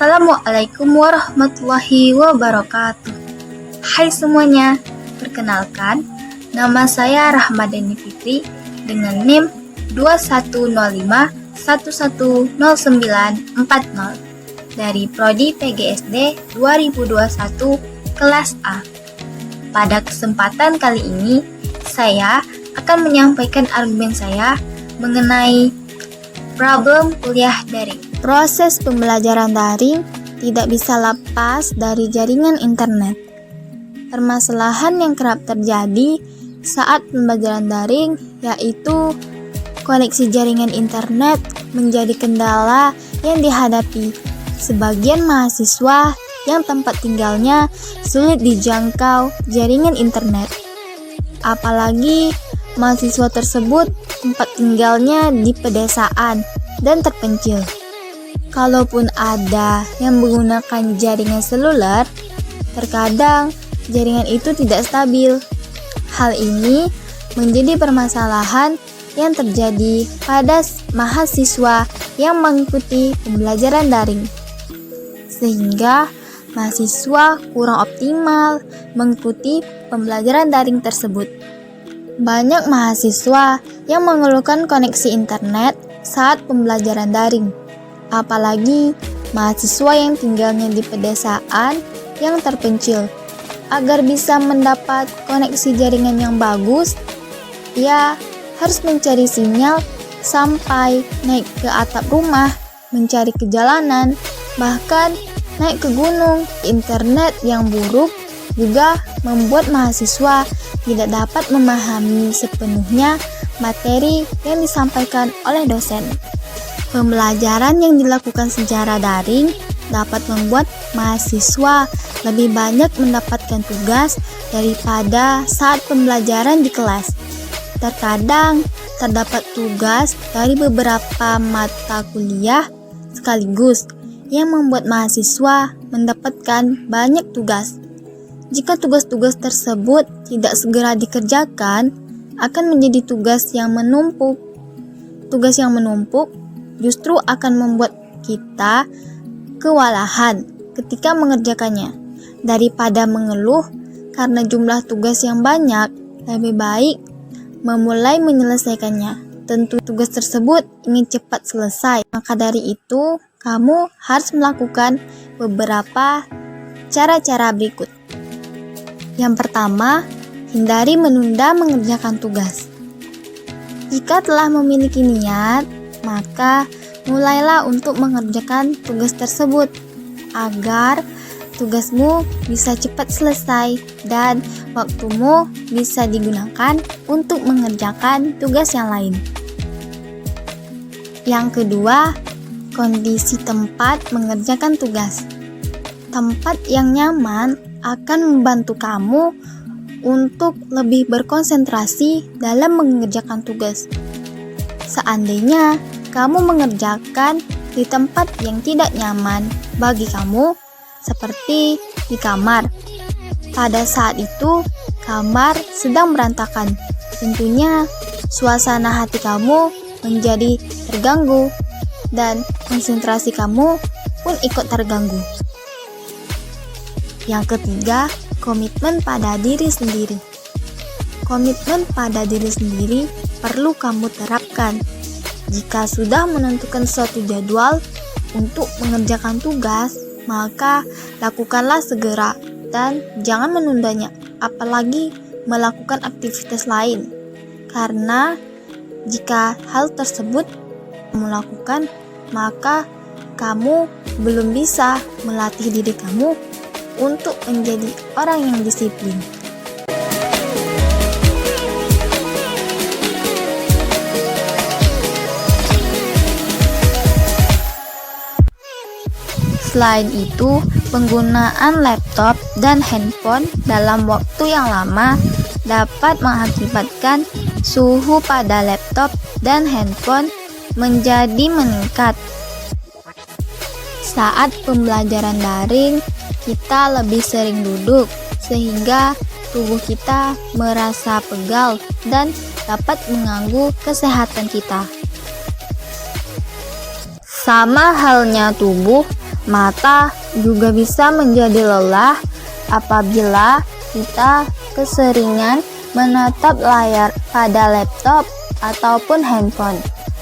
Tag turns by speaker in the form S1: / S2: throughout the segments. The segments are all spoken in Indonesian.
S1: Assalamualaikum warahmatullahi wabarakatuh. Hai semuanya, perkenalkan, nama saya Rahmadani Fitri dengan NIM 2105110940 dari Prodi PGSD 2021 kelas A. Pada kesempatan kali ini, saya akan menyampaikan argumen saya mengenai problem kuliah daring. Proses pembelajaran daring tidak bisa lepas dari jaringan internet. Permasalahan yang kerap terjadi saat pembelajaran daring yaitu koneksi jaringan internet menjadi kendala yang dihadapi sebagian mahasiswa yang tempat tinggalnya sulit dijangkau jaringan internet. Apalagi mahasiswa tersebut tempat tinggalnya di pedesaan dan terpencil. Kalaupun ada yang menggunakan jaringan seluler, terkadang jaringan itu tidak stabil. Hal ini menjadi permasalahan yang terjadi pada mahasiswa yang mengikuti pembelajaran daring, sehingga mahasiswa kurang optimal mengikuti pembelajaran daring tersebut. Banyak mahasiswa yang mengeluhkan koneksi internet saat pembelajaran daring, apalagi mahasiswa yang tinggalnya di pedesaan yang terpencil. Agar bisa mendapat koneksi jaringan yang bagus, ia harus mencari sinyal sampai naik ke atap rumah, mencari ke jalanan, bahkan naik ke gunung. Internet yang buruk juga membuat mahasiswa tidak dapat memahami sepenuhnya materi yang disampaikan oleh dosen. Pembelajaran yang dilakukan secara daring dapat membuat mahasiswa lebih banyak mendapatkan tugas daripada saat pembelajaran di kelas. Terkadang terdapat tugas dari beberapa mata kuliah sekaligus yang membuat mahasiswa mendapatkan banyak tugas. Jika tugas-tugas tersebut tidak segera dikerjakan, akan menjadi tugas yang menumpuk. Tugas yang menumpuk justru akan membuat kita kewalahan ketika mengerjakannya. Daripada mengeluh karena jumlah tugas yang banyak, lebih baik memulai menyelesaikannya. Tentu tugas tersebut ingin cepat selesai, maka dari itu kamu harus melakukan beberapa cara-cara berikut. Yang pertama, hindari menunda mengerjakan tugas. Jika telah memiliki niat, maka mulailah untuk mengerjakan tugas tersebut agar tugasmu bisa cepat selesai dan waktumu bisa digunakan untuk mengerjakan tugas yang lain. Yang kedua, kondisi tempat mengerjakan tugas. Tempat yang nyaman akan membantu kamu untuk lebih berkonsentrasi dalam mengerjakan tugas. Seandainya kamu mengerjakan di tempat yang tidak nyaman bagi kamu, seperti di kamar, pada saat itu kamar sedang berantakan. Tentunya suasana hati kamu menjadi terganggu dan konsentrasi kamu pun ikut terganggu. Yang ketiga, komitmen pada diri sendiri. Komitmen pada diri sendiri perlu kamu terapkan. Jika sudah menentukan suatu jadwal untuk mengerjakan tugas, maka lakukanlah segera dan jangan menundanya, apalagi melakukan aktivitas lain. Karena jika hal tersebut kamu lakukan, maka kamu belum bisa melatih diri kamu untuk menjadi orang yang disiplin. Selain itu, penggunaan laptop dan handphone dalam waktu yang lama dapat mengakibatkan suhu pada laptop dan handphone menjadi meningkat. Saat pembelajaran daring, kita lebih sering duduk, sehingga tubuh kita merasa pegal dan dapat mengganggu kesehatan kita. Sama halnya tubuh, Mata juga bisa menjadi lelah apabila kita keseringan menatap layar pada laptop ataupun handphone.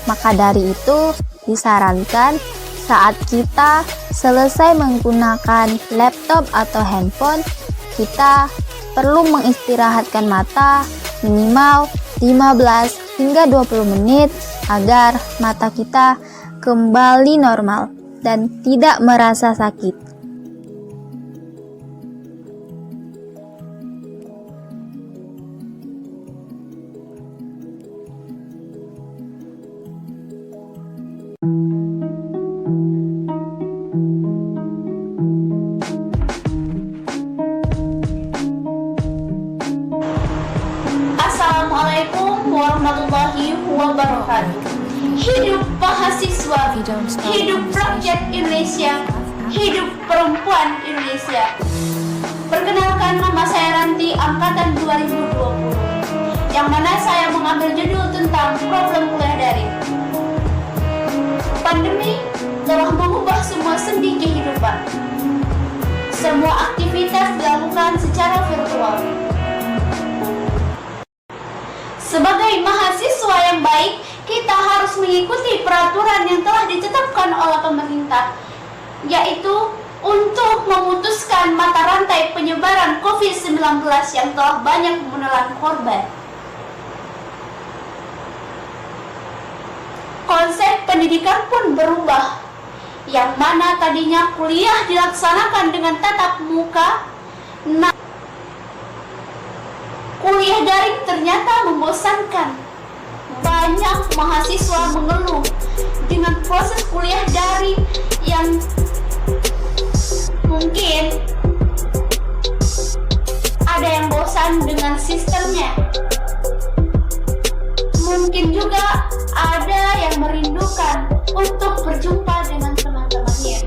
S1: Maka dari itu, disarankan saat kita selesai menggunakan laptop atau handphone, kita perlu mengistirahatkan mata minimal 15 hingga 20 menit agar mata kita kembali normal dan tidak merasa sakit.
S2: Assalamualaikum warahmatullahi wabarakatuh. Hidup mahasiswa, hidup rakyat Indonesia, hidup perempuan Indonesia. Perkenalkan, nama saya Ranti, angkatan 2020, yang mana saya mengambil judul tentang problem kuliah daring. Pandemi telah mengubah semua sendi kehidupan. Semua aktivitas dilakukan secara virtual. Sebagai mahasiswa yang baik, kita harus mengikuti peraturan yang telah ditetapkan oleh pemerintah, yaitu untuk memutuskan mata rantai penyebaran COVID-19 yang telah banyak menelan korban. Konsep pendidikan pun berubah, yang mana tadinya kuliah dilaksanakan dengan tatap muka, kuliah daring ternyata membosankan. Banyak mahasiswa mengeluh dengan proses kuliah daring yang mungkin ada yang bosan dengan sistemnya. Mungkin juga ada yang merindukan untuk berjumpa dengan teman-temannya.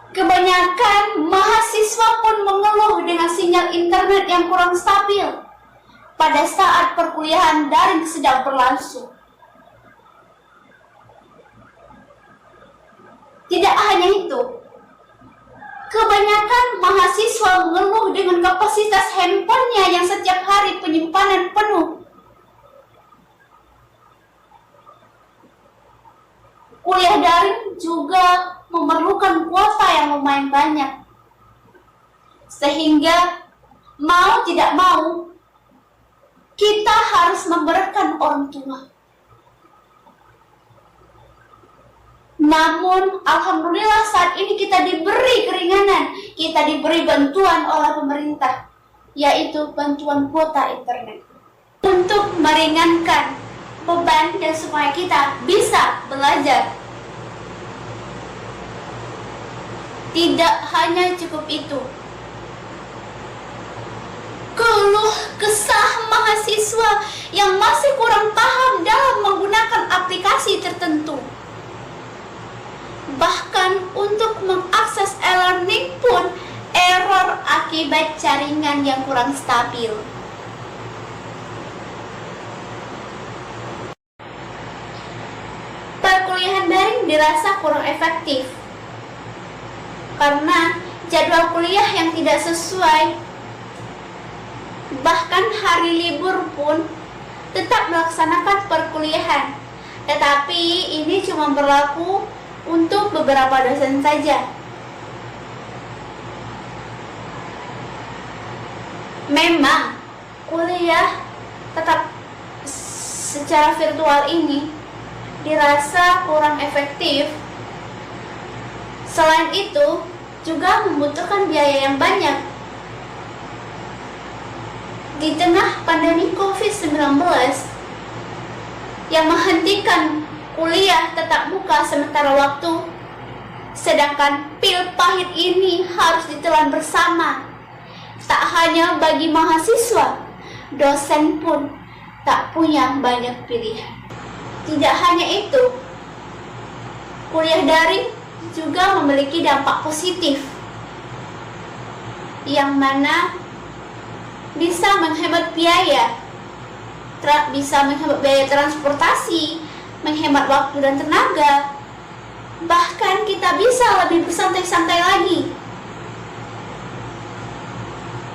S2: Kebanyakan mahasiswa pun mengeluh dengan sinyal internet yang kurang stabil pada saat perkuliahan daring sedang berlangsung. Tidak hanya itu, kebanyakan mahasiswa mengeluh dengan kapasitas handphonenya yang setiap hari penyimpanan penuh. Kuliah daring juga memerlukan kuota yang lumayan banyak, sehingga mau tidak mau kita harus memberatkan orang tua. Namun alhamdulillah saat ini kita diberi keringanan, kita diberi bantuan oleh pemerintah, yaitu bantuan kuota internet untuk meringankan beban dan supaya kita bisa belajar. Tidak hanya cukup itu, keluh kesah mahasiswa yang masih kurang paham dalam menggunakan aplikasi tertentu. Bahkan untuk mengakses e-learning pun error akibat jaringan yang kurang stabil. Perkuliahan daring dirasa kurang efektif karena jadwal kuliah yang tidak sesuai. Bahkan hari libur pun tetap melaksanakan perkuliahan, tetapi ini cuma berlaku untuk beberapa dosen saja. Memang kuliah tetap secara virtual ini dirasa kurang efektif. Selain itu, juga membutuhkan biaya yang banyak. Di tengah pandemi COVID-19 yang menghentikan kuliah tatap muka sementara waktu, sedangkan pil pahit ini harus ditelan bersama. Tak hanya bagi mahasiswa, dosen pun tak punya banyak pilihan. Tidak hanya itu, kuliah daring juga memiliki dampak positif, yang mana bisa menghemat biaya, bisa menghemat biaya transportasi, menghemat waktu dan tenaga, Bahkan kita bisa lebih bersantai-santai lagi.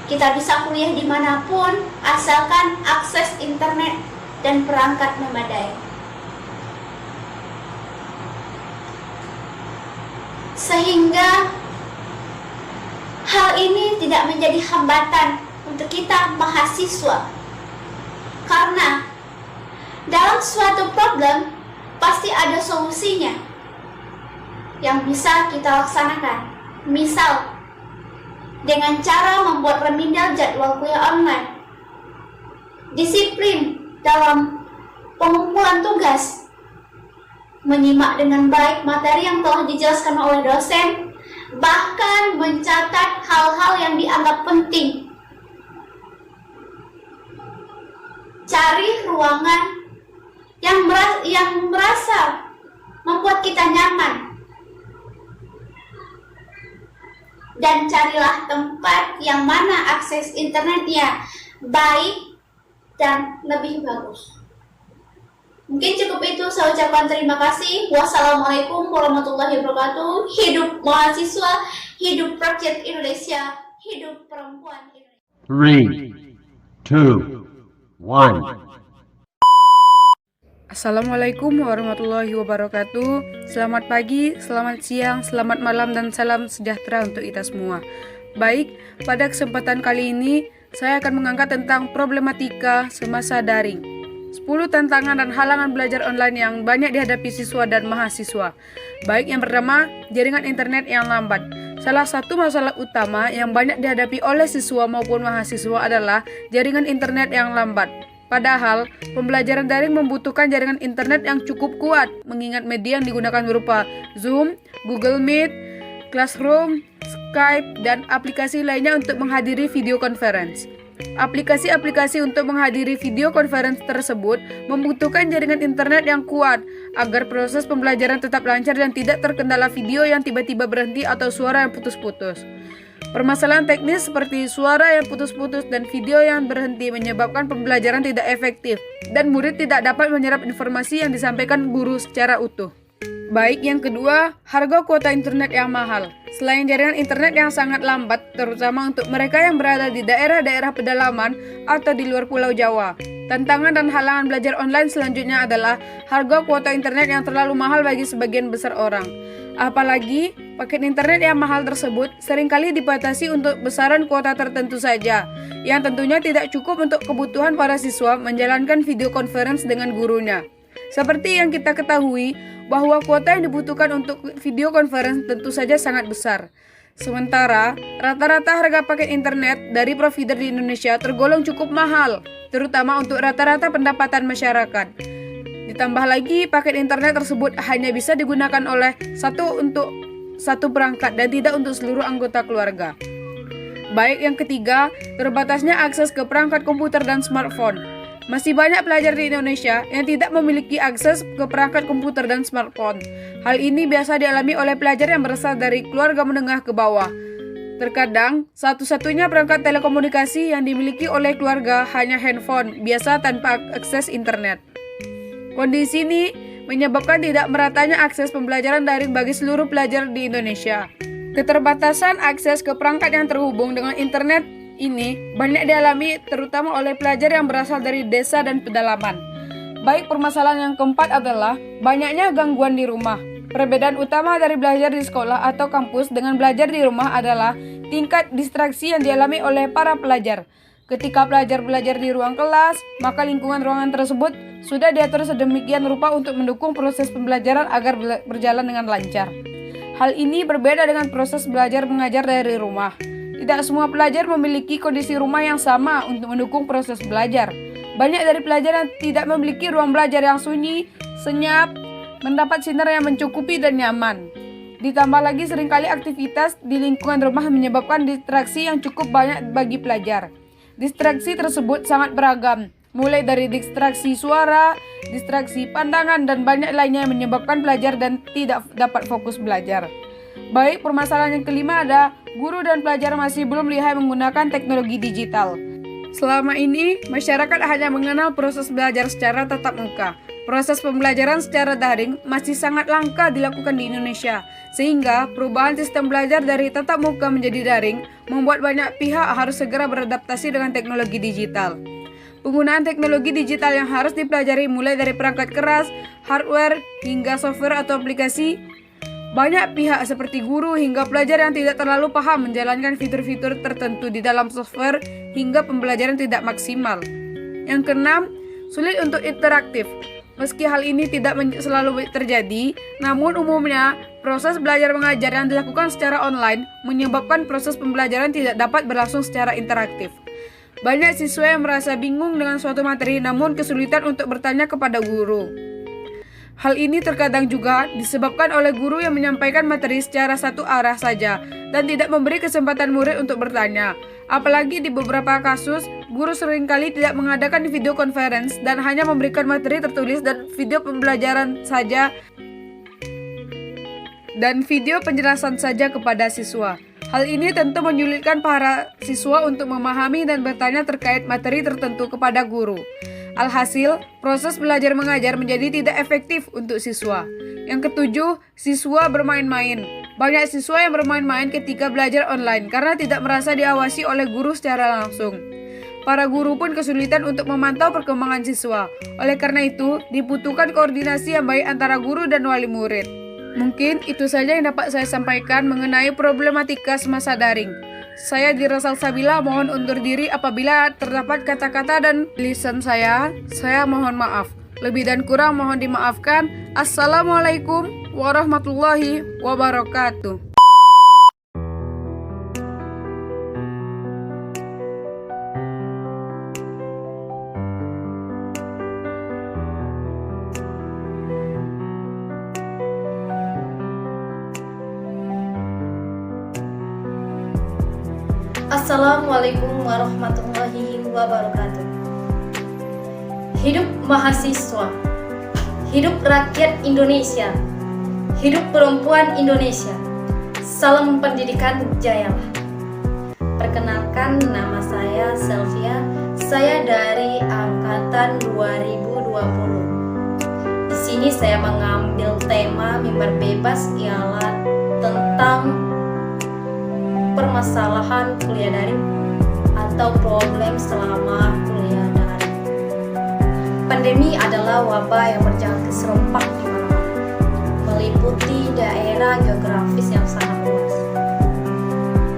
S2: Kita bisa kuliah dimanapun, asalkan akses internet dan perangkat memadai. Sehingga hal ini tidak menjadi hambatan untuk kita mahasiswa. Karena dalam suatu problem pasti ada solusinya yang bisa kita laksanakan. Misal, dengan cara membuat remedial jadwal kuliah online, disiplin dalam pengumpulan tugas, menyimak dengan baik materi yang telah dijelaskan oleh dosen, bahkan mencatat hal-hal yang dianggap penting. Cari ruangan yang merasa membuat kita nyaman. Dan carilah tempat yang mana akses internetnya baik dan lebih bagus. Mungkin cukup itu, saya ucapkan terima kasih. Wassalamualaikum warahmatullahi wabarakatuh. Hidup mahasiswa, hidup rakyat Indonesia, hidup perempuan Indonesia.
S3: 3, 2, 1.
S4: Assalamualaikum warahmatullahi wabarakatuh. Selamat pagi, selamat siang, selamat malam, dan salam sejahtera untuk kita semua. Baik, pada kesempatan kali ini saya akan mengangkat tentang problematika semasa daring. 10 tantangan dan halangan belajar online yang banyak dihadapi siswa dan mahasiswa. Baik, yang pertama, jaringan internet yang lambat. Salah satu masalah utama yang banyak dihadapi oleh siswa maupun mahasiswa adalah jaringan internet yang lambat. Padahal, pembelajaran daring membutuhkan jaringan internet yang cukup kuat, mengingat media yang digunakan berupa Zoom, Google Meet, Classroom, Skype, dan aplikasi lainnya untuk menghadiri video conference. Aplikasi-aplikasi untuk menghadiri video conference tersebut membutuhkan jaringan internet yang kuat agar proses pembelajaran tetap lancar dan tidak terkendala video yang tiba-tiba berhenti atau suara yang putus-putus. Permasalahan teknis seperti suara yang putus-putus dan video yang berhenti menyebabkan pembelajaran tidak efektif dan murid tidak dapat menyerap informasi yang disampaikan guru secara utuh. Baik, yang kedua, harga kuota internet yang mahal. Selain jaringan internet yang sangat lambat, terutama untuk mereka yang berada di daerah-daerah pedalaman atau di luar Pulau Jawa, tantangan dan halangan belajar online selanjutnya adalah harga kuota internet yang terlalu mahal bagi sebagian besar orang. Apalagi, paket internet yang mahal tersebut seringkali dibatasi untuk besaran kuota tertentu saja, yang tentunya tidak cukup untuk kebutuhan para siswa menjalankan video conference dengan gurunya. Seperti yang kita ketahui, bahwa kuota yang dibutuhkan untuk video conference tentu saja sangat besar. Sementara, rata-rata harga paket internet dari provider di Indonesia tergolong cukup mahal, terutama untuk rata-rata pendapatan masyarakat. Ditambah lagi, paket internet tersebut hanya bisa digunakan oleh satu perangkat dan tidak untuk seluruh anggota keluarga. Baik, yang ketiga, terbatasnya akses ke perangkat komputer dan smartphone. Masih banyak pelajar di Indonesia yang tidak memiliki akses ke perangkat komputer dan smartphone. Hal ini biasa dialami oleh pelajar yang berasal dari keluarga menengah ke bawah. Terkadang, satu-satunya perangkat telekomunikasi yang dimiliki oleh keluarga hanya handphone, biasa tanpa akses internet. Kondisi ini menyebabkan tidak meratanya akses pembelajaran daring bagi seluruh pelajar di Indonesia. Keterbatasan akses ke perangkat yang terhubung dengan internet ini banyak dialami terutama oleh pelajar yang berasal dari desa dan pedalaman. Baik, permasalahan yang keempat adalah banyaknya gangguan di rumah. Perbedaan utama dari belajar di sekolah atau kampus dengan belajar di rumah adalah tingkat distraksi yang dialami oleh para pelajar. Ketika pelajar belajar di ruang kelas, maka lingkungan ruangan tersebut sudah diatur sedemikian rupa untuk mendukung proses pembelajaran agar berjalan dengan lancar. Hal ini berbeda dengan proses belajar mengajar dari rumah. Tidak semua pelajar memiliki kondisi rumah yang sama untuk mendukung proses belajar. Banyak dari pelajar yang tidak memiliki ruang belajar yang sunyi, senyap, mendapat sinar yang mencukupi dan nyaman. Ditambah lagi seringkali aktivitas di lingkungan rumah menyebabkan distraksi yang cukup banyak bagi pelajar. Distraksi tersebut sangat beragam, mulai dari distraksi suara, distraksi pandangan, dan banyak lainnya yang menyebabkan pelajar dan tidak dapat fokus belajar. Baik, permasalahan yang kelima ada guru dan pelajar masih belum lihai menggunakan teknologi digital. Selama ini, masyarakat hanya mengenal proses belajar secara tatap muka. Proses pembelajaran secara daring masih sangat langka dilakukan di Indonesia, sehingga perubahan sistem belajar dari tatap muka menjadi daring membuat banyak pihak harus segera beradaptasi dengan teknologi digital. Penggunaan teknologi digital yang harus dipelajari mulai dari perangkat keras, hardware, hingga software atau aplikasi. Banyak pihak seperti guru hingga pelajar yang tidak terlalu paham menjalankan fitur-fitur tertentu di dalam software hingga pembelajaran tidak maksimal. Yang keenam, sulit untuk interaktif. Meski hal ini tidak selalu terjadi, namun umumnya proses belajar mengajar yang dilakukan secara online menyebabkan proses pembelajaran tidak dapat berlangsung secara interaktif. Banyak siswa yang merasa bingung dengan suatu materi namun kesulitan untuk bertanya kepada guru. Hal ini terkadang juga disebabkan oleh guru yang menyampaikan materi secara satu arah saja dan tidak memberi kesempatan murid untuk bertanya. Apalagi di beberapa kasus, guru seringkali tidak mengadakan video conference dan hanya memberikan materi tertulis dan video pembelajaran saja dan video penjelasan saja kepada siswa. Hal ini tentu menyulitkan para siswa untuk memahami dan bertanya terkait materi tertentu kepada guru. Alhasil, proses belajar mengajar menjadi tidak efektif untuk siswa. Yang ketujuh, siswa bermain-main. Banyak siswa yang bermain-main ketika belajar online karena tidak merasa diawasi oleh guru secara langsung. Para guru pun kesulitan untuk memantau perkembangan siswa. Oleh karena itu, dibutuhkan koordinasi yang baik antara guru dan wali murid. Mungkin itu saja yang dapat saya sampaikan mengenai problematika semasa daring. Saya Dira Salsabila mohon undur diri apabila terdapat kata-kata dan lisan saya mohon maaf. Lebih dan kurang mohon dimaafkan. Assalamualaikum warahmatullahi wabarakatuh.
S5: Assalamualaikum warahmatullahi wabarakatuh. Hidup mahasiswa, hidup rakyat Indonesia, hidup perempuan Indonesia. Salam pendidikan jayalah. Perkenalkan, nama saya Selvia. Saya dari angkatan 2020. Di sini saya mengambil tema mimbar bebas ialah tentang permasalahan kuliah daring atau problem selama kuliah daring. Pandemi adalah wabah yang berjangkit serempak di mana-mana, meliputi daerah geografis yang sangat luas.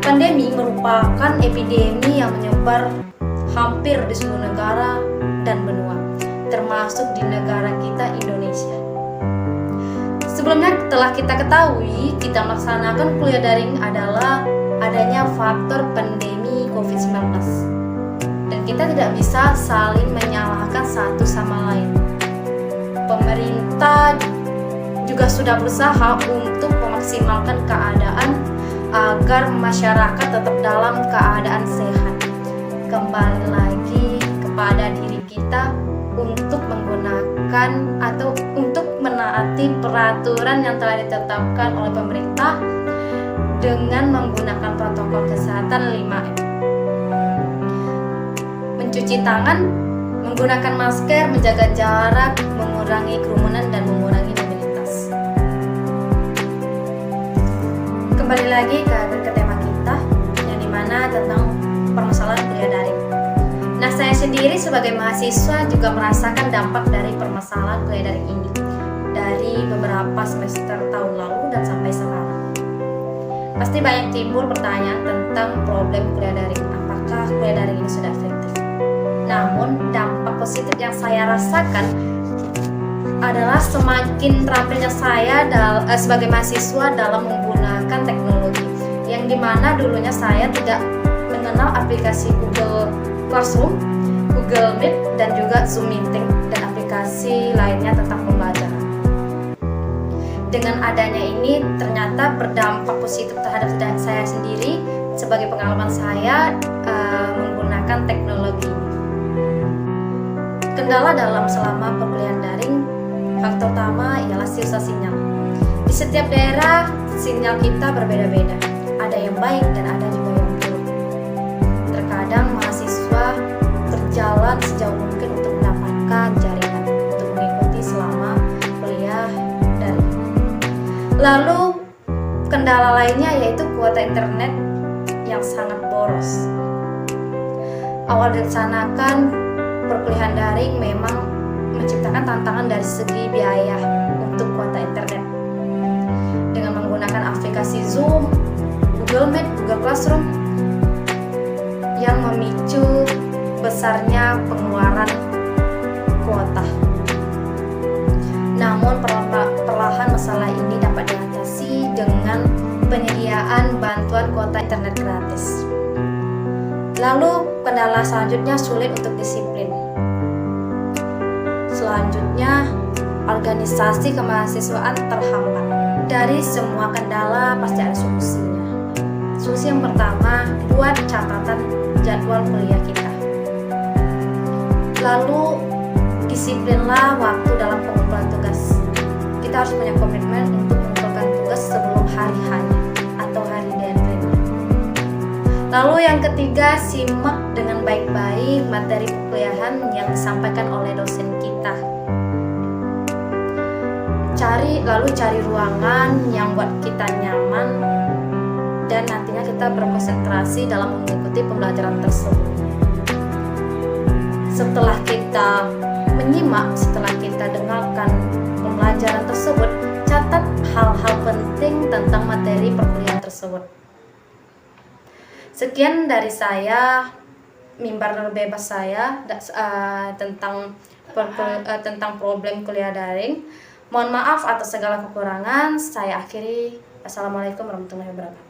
S5: Pandemi merupakan epidemi yang menyebar hampir di seluruh negara dan benua, termasuk di negara kita Indonesia. Sebelumnya telah kita ketahui, kita melaksanakan kuliah daring adalah adanya faktor pandemi COVID-19 dan kita tidak bisa saling menyalahkan satu sama lain. Pemerintah juga sudah berusaha untuk memaksimalkan keadaan agar masyarakat tetap dalam keadaan sehat. Kembali lagi kepada diri kita untuk menggunakan atau untuk menaati peraturan yang telah ditetapkan oleh pemerintah dengan menggunakan protokol kesehatan 5M. Mencuci tangan, menggunakan masker, menjaga jarak, mengurangi kerumunan dan mengurangi mobilitas. Kembali lagi ke tema kita, yang dimana tentang permasalahan kuliah daring. Nah, saya sendiri sebagai mahasiswa juga merasakan dampak dari permasalahan kuliah daring ini dari beberapa semester tahun lalu dan sampai sekarang. Pasti banyak timbul pertanyaan tentang problem kuliah daring. Apakah kuliah daring ini sudah efektif? Namun dampak positif yang saya rasakan adalah semakin terampilnya saya sebagai mahasiswa dalam menggunakan teknologi, yang dimana dulunya saya tidak mengenal aplikasi Google Classroom, Google Meet, dan juga Zoom Meeting dan aplikasi lainnya tentang pembelajaran. Dengan adanya ini ternyata berdampak positif terhadap saya sendiri sebagai pengalaman saya menggunakan teknologi ini. Kendala dalam selama perkuliahan daring, faktor utama ialah susah sinyal. Di setiap daerah sinyal kita berbeda-beda, ada yang baik dan ada juga yang buruk. Terkadang mahasiswa berjalan sejauh mungkin untuk mendapatkan jaringan untuk mengikuti selama Lalu kendala lainnya yaitu kuota internet yang sangat boros. Awal dilaksanakan perkuliahan daring memang menciptakan tantangan dari segi biaya untuk kuota internet. Dengan menggunakan aplikasi Zoom, Google Meet, Google Classroom yang memicu besarnya pengeluaran kuota. Namun perlahan masalah ini dapat diatasi dengan penyediaan bantuan kuota internet gratis. Lalu kendala selanjutnya sulit untuk disiplin. Selanjutnya organisasi kemahasiswaan terhambat. Dari semua kendala pasti ada solusinya. Solusi yang pertama, buat catatan jadwal kuliah kita. Lalu disiplinlah waktu dalam pengumpulan tugas. Kita harus punya komitmen untuk mengumpulkan tugas sebelum hari H atau hari deadline. Lalu yang ketiga, simak dengan baik-baik materi perkuliahan yang disampaikan oleh dosen kita. Cari ruangan yang buat kita nyaman dan nantinya kita berkonsentrasi dalam mengikuti pembelajaran tersebut. Setelah kita menyimak, setelah kita dengarkan pembelajaran tersebut, catat hal-hal penting tentang materi perkuliahan tersebut. Sekian dari saya, mimbar bebas saya tentang problem kuliah daring. Mohon maaf atas segala kekurangan. Saya akhiri. Assalamualaikum warahmatullahi wabarakatuh.